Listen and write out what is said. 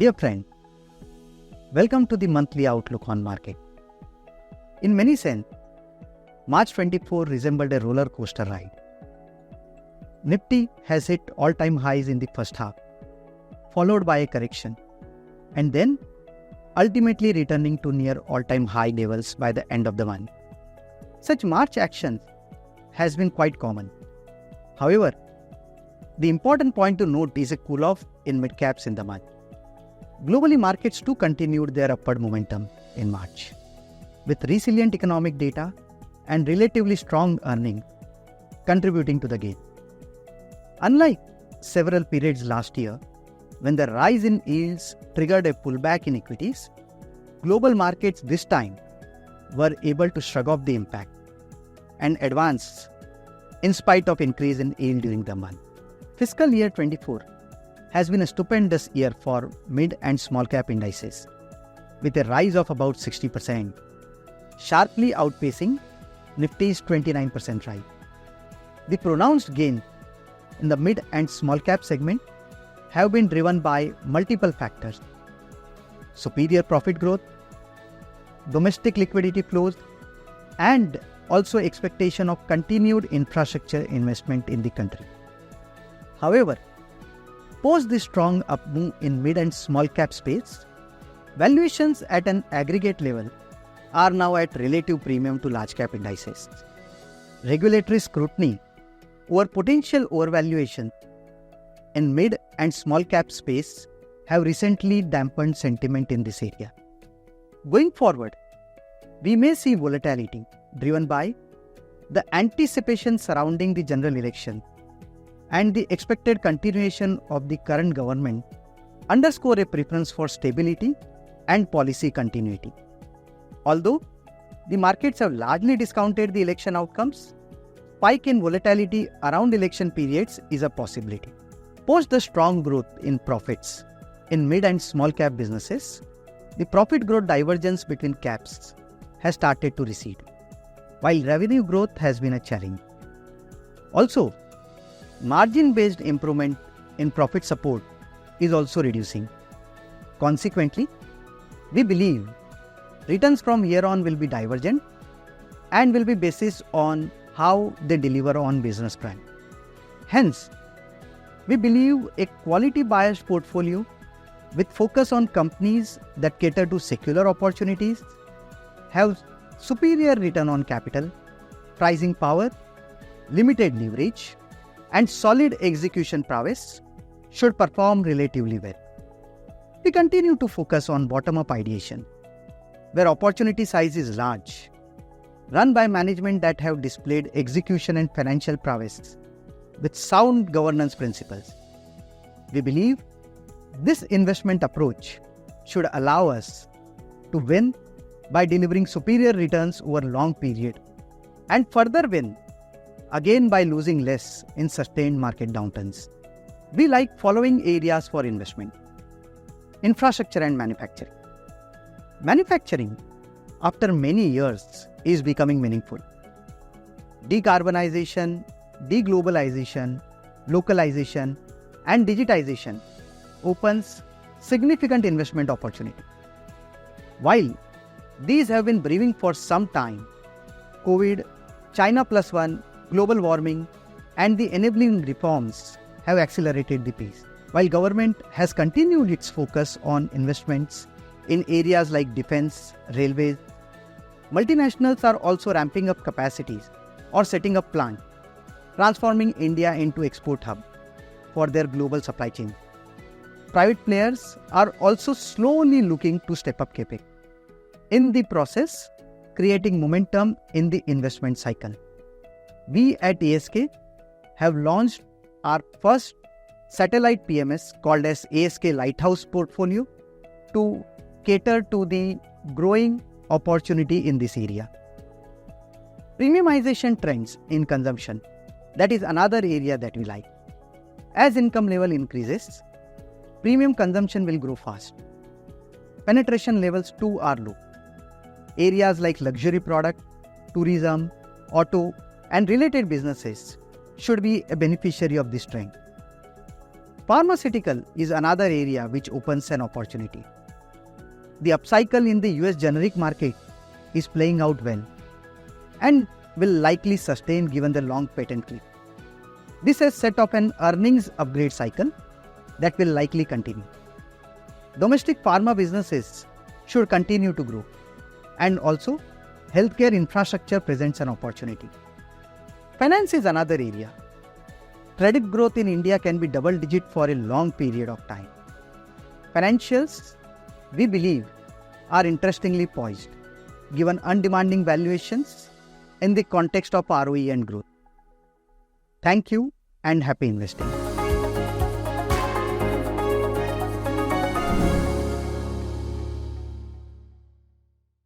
Dear friend, welcome to the monthly outlook on market. In many sense, March 24 resembled a roller coaster ride. Nifty has hit all-time highs in the first half, followed by a correction, and then ultimately returning to near all-time high levels by the end of the month. Such March action has been quite common. However, the important point to note is a cool-off in mid-caps in the month. Globally, markets too continued their upward momentum in March, with resilient economic data and relatively strong earnings contributing to the gain. Unlike several periods last year, when the rise in yields triggered a pullback in equities, global markets this time were able to shrug off the impact and advance in spite of increase in yield during the month. Fiscal year 24 has been a stupendous year for mid and small cap indices, with a rise of about 60%, sharply outpacing Nifty's 29% rise. The pronounced gain in the mid and small cap segment have been driven by multiple factors: superior profit growth, domestic liquidity flows, and also expectation of continued infrastructure investment in the country. However, post the strong up move in mid and small cap space, valuations at an aggregate level are now at relative premium to large cap indices. Regulatory scrutiny over potential overvaluation in mid and small cap space have recently dampened sentiment in this area. Going forward, we may see volatility driven by the anticipation surrounding the general election and the expected continuation of the current government underscore a preference for stability and policy continuity. Although the markets have largely discounted the election outcomes, spike in volatility around election periods is a possibility. Post the strong growth in profits in mid and small cap businesses, the profit growth divergence between caps has started to recede, while revenue growth has been a challenge. Also, margin-based improvement in profit support is also reducing. Consequently, we believe returns from here on will be divergent and will be based on how they deliver on business plan. Hence, we believe a quality-biased portfolio with focus on companies that cater to secular opportunities, have superior return on capital, pricing power, limited leverage, and solid execution prowess should perform relatively well. We continue to focus on bottom-up ideation, where opportunity size is large, run by management that have displayed execution and financial prowess with sound governance principles. We believe this investment approach should allow us to win by delivering superior returns over a long period and further win again by losing less in sustained market downturns. We like following areas for investment: infrastructure and manufacturing. Manufacturing, after many years, is becoming meaningful. Decarbonization, deglobalization, localization, and digitization opens significant investment opportunity. While these have been brewing for some time, COVID, China Plus One, global warming, and the enabling reforms have accelerated the pace. While government has continued its focus on investments in areas like defense, railways, multinationals are also ramping up capacities or setting up plants, transforming India into export hub for their global supply chain. Private players are also slowly looking to step up CapEx, in the process creating momentum in the investment cycle. We at ASK have launched our first satellite PMS called as ASK Lighthouse Portfolio to cater to the growing opportunity in this area. Premiumization trends in consumption, that is another area that we like. As income level increases, premium consumption will grow fast. Penetration levels too are low. Areas like luxury product, tourism, auto, and related businesses should be a beneficiary of this trend. Pharmaceutical is another area which opens an opportunity. The upcycle in the US generic market is playing out well and will likely sustain given the long patent cliff. This has set up an earnings upgrade cycle that will likely continue. Domestic pharma businesses should continue to grow, and also healthcare infrastructure presents an opportunity. Finance is another area. Credit growth in India can be double-digit for a long period of time. Financials, we believe, are interestingly poised, given undemanding valuations in the context of ROE and growth. Thank you and happy investing.